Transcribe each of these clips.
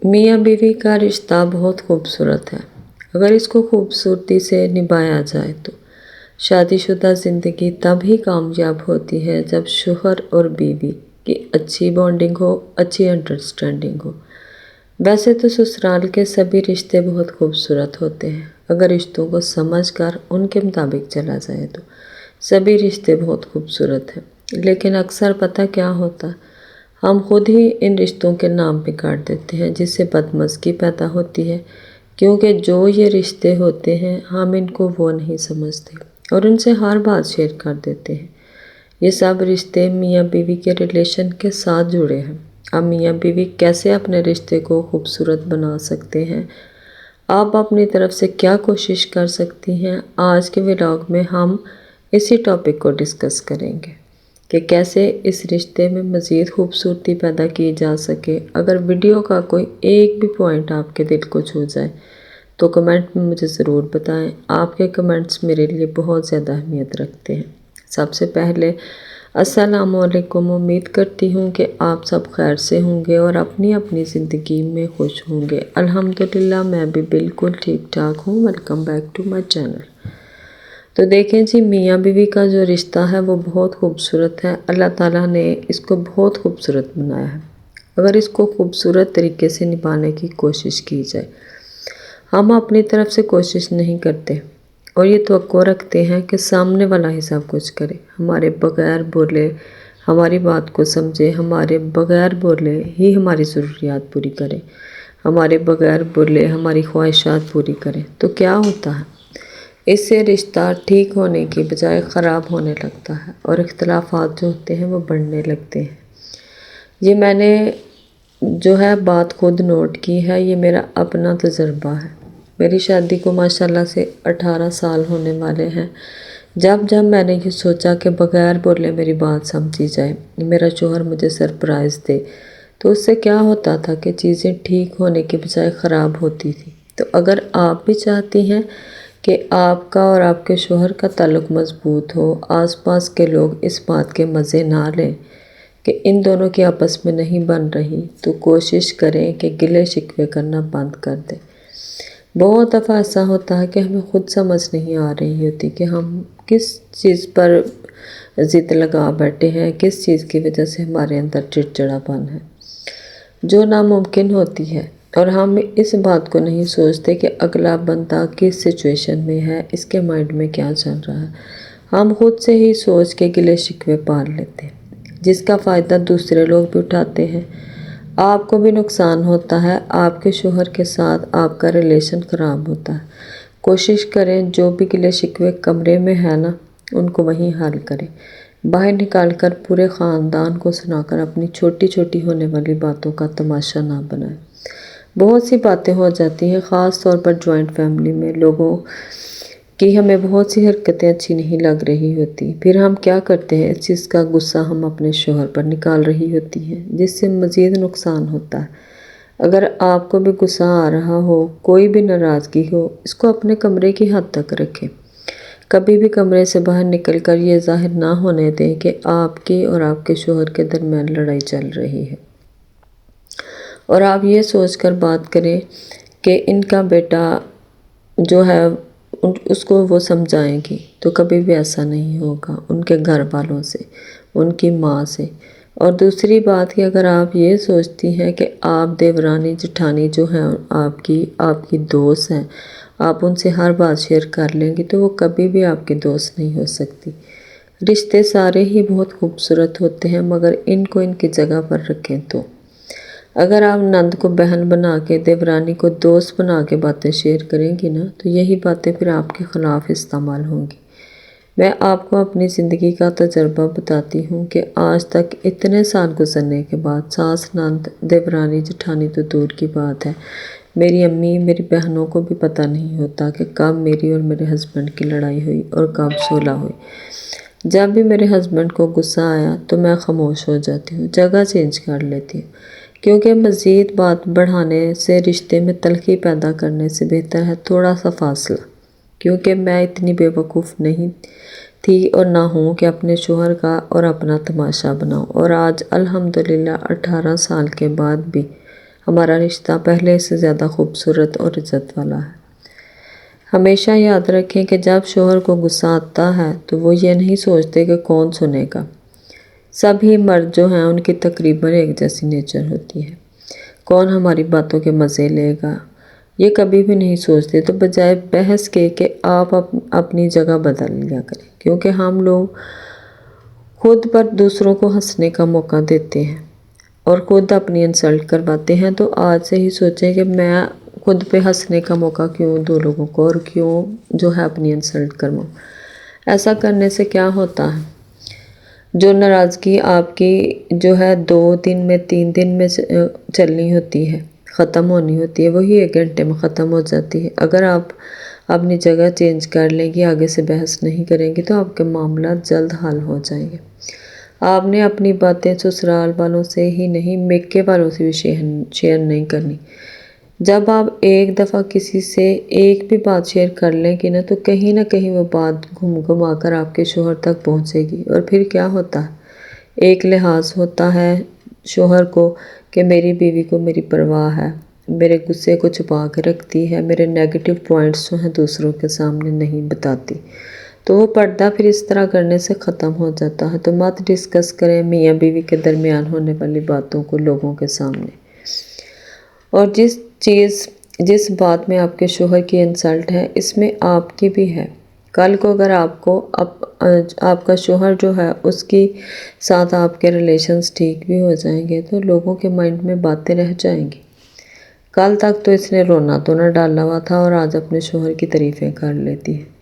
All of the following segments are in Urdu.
میاں بیوی کا رشتہ بہت خوبصورت ہے۔ اگر اس کو خوبصورتی سے نبھایا جائے تو شادی شدہ زندگی تب ہی کامیاب ہوتی ہے جب شوہر اور بیوی کی اچھی بانڈنگ ہو، اچھی انڈرسٹینڈنگ ہو۔ ویسے تو سسرال کے سبھی رشتے بہت خوبصورت ہوتے ہیں۔ اگر رشتوں کو سمجھ کر ان کے مطابق چلا جائے تو سبھی رشتے بہت خوبصورت ہیں، لیکن اکثر پتہ کیا ہوتا ہے، ہم خود ہی ان رشتوں کے نام پہ کاٹ دیتے ہیں، جس سے بدمزگی پیدا ہوتی ہے، کیونکہ جو یہ رشتے ہوتے ہیں ہم ان کو وہ نہیں سمجھتے اور ان سے ہر بات شیئر کر دیتے ہیں۔ یہ سب رشتے میاں بیوی کے ریلیشن کے ساتھ جڑے ہیں۔ اب میاں بیوی کیسے اپنے رشتے کو خوبصورت بنا سکتے ہیں، آپ اپنی طرف سے کیا کوشش کر سکتی ہیں، آج کے ولاگ میں ہم اسی ٹاپک کو ڈسکس کریں گے کہ کیسے اس رشتے میں مزید خوبصورتی پیدا کی جا سکے۔ اگر ویڈیو کا کوئی ایک بھی پوائنٹ آپ کے دل کو چھو جائے تو کمنٹ میں مجھے ضرور بتائیں۔ آپ کے کمنٹس میرے لیے بہت زیادہ اہمیت رکھتے ہیں۔ سب سے پہلے السلام علیکم، امید کرتی ہوں کہ آپ سب خیر سے ہوں گے اور اپنی اپنی زندگی میں خوش ہوں گے۔ الحمدللہ میں بھی بالکل ٹھیک ٹھاک ہوں۔ Welcome back to my channel. تو دیکھیں جی، میاں بیوی کا جو رشتہ ہے وہ بہت خوبصورت ہے۔ اللہ تعالیٰ نے اس کو بہت خوبصورت بنایا ہے۔ اگر اس کو خوبصورت طریقے سے نبھانے کی کوشش کی جائے، ہم اپنی طرف سے کوشش نہیں کرتے اور یہ توقع رکھتے ہیں کہ سامنے والا ہی سب کچھ کرے، ہمارے بغیر بولے ہماری بات کو سمجھے، ہمارے بغیر بولے ہی ہماری ضروریات پوری کرے، ہمارے بغیر بولے ہماری خواہشات پوری کرے۔ تو کیا ہوتا ہے، اس سے رشتہ ٹھیک ہونے کی بجائے خراب ہونے لگتا ہے اور اختلافات جو ہوتے ہیں وہ بڑھنے لگتے ہیں۔ یہ میں نے جو ہے بات خود نوٹ کی ہے، یہ میرا اپنا تجربہ ہے۔ میری شادی کو ماشاءاللہ سے 18 سال ہونے والے ہیں۔ جب میں نے یہ سوچا کہ بغیر بولے میری بات سمجھی جائے، میرا شوہر مجھے سرپرائز دے، تو اس سے کیا ہوتا تھا کہ چیزیں ٹھیک ہونے کی بجائے خراب ہوتی تھی۔ تو اگر آپ بھی چاہتی ہیں کہ آپ کا اور آپ کے شوہر کا تعلق مضبوط ہو، آس پاس کے لوگ اس بات کے مزے نہ لیں کہ ان دونوں کی آپس میں نہیں بن رہی، تو کوشش کریں کہ گلے شکوے کرنا بند کر دیں۔ بہت دفعہ ایسا ہوتا ہے کہ ہمیں خود سمجھ نہیں آ رہی ہوتی کہ ہم کس چیز پر ضد لگا بیٹھے ہیں، کس چیز کی وجہ سے ہمارے اندر چڑچڑاپن ہے جو ناممکن ہوتی ہے، اور ہم اس بات کو نہیں سوچتے کہ اگلا بندہ کس سچویشن میں ہے، اس کے مائنڈ میں کیا چل رہا ہے۔ ہم خود سے ہی سوچ کے گلے شکوے پال لیتے ہیں، جس کا فائدہ دوسرے لوگ بھی اٹھاتے ہیں۔ آپ کو بھی نقصان ہوتا ہے، آپ کے شوہر کے ساتھ آپ کا ریلیشن خراب ہوتا ہے۔ کوشش کریں جو بھی گلے شکوے کمرے میں ہے نا، ان کو وہیں حل کریں، باہر نکال کر پورے خاندان کو سنا کر اپنی چھوٹی چھوٹی ہونے والی باتوں کا تماشا نہ بنائیں۔ بہت سی باتیں ہو جاتی ہیں، خاص طور پر جوائنٹ فیملی میں لوگوں کی ہمیں بہت سی حرکتیں اچھی نہیں لگ رہی ہوتی، پھر ہم کیا کرتے ہیں، اس چیز کا غصہ ہم اپنے شوہر پر نکال رہی ہوتی ہیں، جس سے مزید نقصان ہوتا ہے۔ اگر آپ کو بھی غصہ آ رہا ہو، کوئی بھی ناراضگی ہو، اس کو اپنے کمرے کی حد تک رکھیں۔ کبھی بھی کمرے سے باہر نکل کر یہ ظاہر نہ ہونے دیں کہ آپ کی اور آپ کے شوہر کے درمیان لڑائی چل رہی ہے، اور آپ یہ سوچ کر بات کریں کہ ان کا بیٹا جو ہے اس کو وہ سمجھائیں گی، تو کبھی بھی ایسا نہیں ہوگا ان کے گھر والوں سے، ان کی ماں سے۔ اور دوسری بات کہ اگر آپ یہ سوچتی ہیں کہ آپ دیورانی جٹھانی جو ہیں آپ کی دوست ہیں، آپ ان سے ہر بات شیئر کر لیں گی، تو وہ کبھی بھی آپ کی دوست نہیں ہو سکتی۔ رشتے سارے ہی بہت خوبصورت ہوتے ہیں، مگر ان کو ان کی جگہ پر رکھیں تو۔ اگر آپ نند کو بہن بنا کے، دیورانی کو دوست بنا کے باتیں شیئر کریں گی نا، تو یہی باتیں پھر آپ کے خلاف استعمال ہوں گی۔ میں آپ کو اپنی زندگی کا تجربہ بتاتی ہوں کہ آج تک اتنے سال گزرنے کے بعد ساس نند دیورانی جٹھانی تو دور کی بات ہے، میری امی میری بہنوں کو بھی پتہ نہیں ہوتا کہ کب میری اور میرے ہسبینڈ کی لڑائی ہوئی اور کب صلح ہوئی۔ جب بھی میرے ہسبینڈ کو غصہ آیا تو میں خاموش ہو جاتی ہوں، جگہ چینج کر لیتی ہوں، کیونکہ مزید بات بڑھانے سے، رشتے میں تلخی پیدا کرنے سے بہتر ہے تھوڑا سا فاصلہ۔ کیونکہ میں اتنی بے وقوف نہیں تھی اور نہ ہوں کہ اپنے شوہر کا اور اپنا تماشا بناؤں، اور آج الحمدللہ 18 سال کے بعد بھی ہمارا رشتہ پہلے سے زیادہ خوبصورت اور عزت والا ہے۔ ہمیشہ یاد رکھیں کہ جب شوہر کو غصہ آتا ہے تو وہ یہ نہیں سوچتے کہ کون سنے گا۔ سبھی مرد جو ہیں ان کی تقریباً ایک جیسی نیچر ہوتی ہے۔ کون ہماری باتوں کے مزے لے گا یہ کبھی بھی نہیں سوچتے، تو بجائے بحث کے کہ آپ اپنی جگہ بدل لیا کریں، کیونکہ ہم لوگ خود پر دوسروں کو ہنسنے کا موقع دیتے ہیں اور خود اپنی انسلٹ کرواتے ہیں۔ تو آج سے ہی سوچیں کہ میں خود پہ ہنسنے کا موقع کیوں دو لوگوں کو، اور کیوں جو ہے اپنی انسلٹ کرواؤں۔ ایسا کرنے سے کیا ہوتا ہے، جو ناراضگی آپ کی جو ہے 2 دن میں 3 دن میں چلنی ہوتی ہے، ختم ہونی ہوتی ہے، وہی 1 گھنٹے میں ختم ہو جاتی ہے۔ اگر آپ اپنی جگہ چینج کر لیں گی، آگے سے بحث نہیں کریں گی، تو آپ کے معاملات جلد حل ہو جائیں گے۔ آپ نے اپنی باتیں سسرال والوں سے ہی نہیں، میکے والوں سے بھی شیئر نہیں کرنی۔ جب آپ ایک دفعہ کسی سے ایک بھی بات شیئر کر لیں گی نا، تو کہیں نہ کہیں وہ بات گھما کر آپ کے شوہر تک پہنچے گی، اور پھر کیا ہوتا ہے، ایک لحاظ ہوتا ہے شوہر کو کہ میری بیوی کو میری پرواہ ہے، میرے غصے کو چھپا کے رکھتی ہے، میرے نیگیٹو پوائنٹس جو ہیں دوسروں کے سامنے نہیں بتاتی، تو وہ پردہ پھر اس طرح کرنے سے ختم ہو جاتا ہے۔ تو مت ڈسکس کریں میاں بیوی کے درمیان ہونے والی باتوں کو لوگوں کے سامنے۔ اور جس بات میں آپ کے شوہر کی انسلٹ ہے، اس میں آپ کی بھی ہے۔ کل کو اگر آپ کا شوہر جو ہے اس کی ساتھ آپ کے ریلیشنز ٹھیک بھی ہو جائیں گے، تو لوگوں کے مائنڈ میں باتیں رہ جائیں گی، کل تک تو اس نے رونا تو نہ ڈالا ہوا تھا اور آج اپنے شوہر کی تعریفیں کر لیتی ہے۔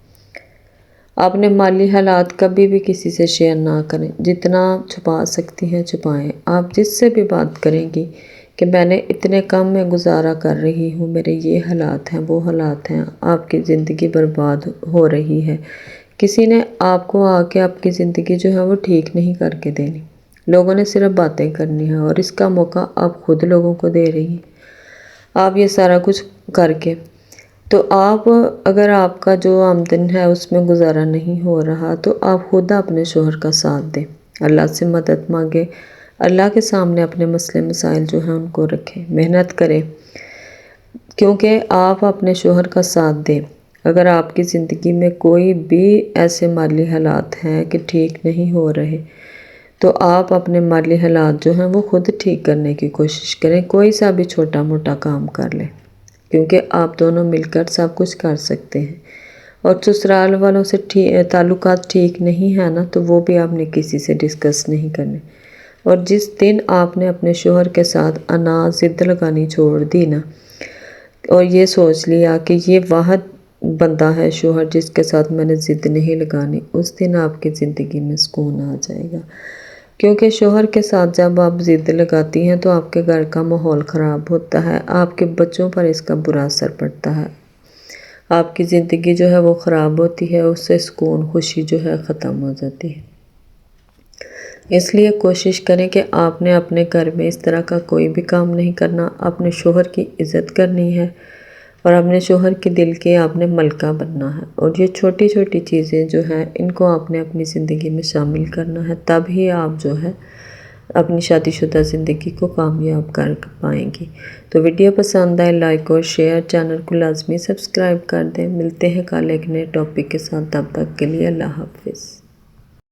اپنے مالی حالات کبھی بھی کسی سے شیئر نہ کریں، جتنا چھپا سکتی ہیں چھپائیں۔ آپ جس سے بھی بات کریں گی کہ میں نے اتنے کم میں گزارا کر رہی ہوں، میرے یہ حالات ہیں، وہ حالات ہیں، آپ کی زندگی برباد ہو رہی ہے، کسی نے آپ کو آ کے آپ کی زندگی جو ہے وہ ٹھیک نہیں کر کے دینی، لوگوں نے صرف باتیں کرنی ہیں، اور اس کا موقع آپ خود لوگوں کو دے رہی ہیں۔ آپ یہ سارا کچھ کر کے تو اگر آپ کا جو آمدن ہے اس میں گزارا نہیں ہو رہا، تو آپ خود اپنے شوہر کا ساتھ دیں، اللہ سے مدد مانگیں، اللہ کے سامنے اپنے مسئلے مسائل جو ہیں ان کو رکھیں، محنت کریں، کیونکہ آپ اپنے شوہر کا ساتھ دیں۔ اگر آپ کی زندگی میں کوئی بھی ایسے مالی حالات ہیں کہ ٹھیک نہیں ہو رہے، تو آپ اپنے مالی حالات جو ہیں وہ خود ٹھیک کرنے کی کوشش کریں، کوئی سا بھی چھوٹا موٹا کام کر لیں، کیونکہ آپ دونوں مل کر سب کچھ کر سکتے ہیں۔ اور سسرال والوں سے تعلقات ٹھیک نہیں ہے نا، تو وہ بھی آپ نے کسی سے ڈسکس نہیں کرنے۔ اور جس دن آپ نے اپنے شوہر کے ساتھ ضد لگانی چھوڑ دی نا، اور یہ سوچ لیا کہ یہ واحد بندہ ہے شوہر جس کے ساتھ میں نے ضد نہیں لگانی، اس دن آپ کی زندگی میں سکون آ جائے گا۔ کیونکہ شوہر کے ساتھ جب آپ ضد لگاتی ہیں تو آپ کے گھر کا ماحول خراب ہوتا ہے، آپ کے بچوں پر اس کا برا اثر پڑتا ہے، آپ کی زندگی جو ہے وہ خراب ہوتی ہے، اس سے سکون خوشی جو ہے ختم ہو جاتی ہے۔ اس لیے کوشش کریں کہ آپ نے اپنے گھر میں اس طرح کا کوئی بھی کام نہیں کرنا، اپنے شوہر کی عزت کرنی ہے، اور اپنے شوہر کے دل کے آپ نے ملکہ بننا ہے، اور یہ چھوٹی چھوٹی چیزیں جو ہیں ان کو آپ نے اپنی زندگی میں شامل کرنا ہے، تب ہی آپ جو ہے اپنی شادی شدہ زندگی کو کامیاب کر پائیں گی۔ تو ویڈیو پسند آئے لائک اور شیئر، چینل کو لازمی سبسکرائب کر دیں۔ ملتے ہیں کل ایک نئے ٹاپک کے ساتھ، تب تک کے لیے اللہ حافظ۔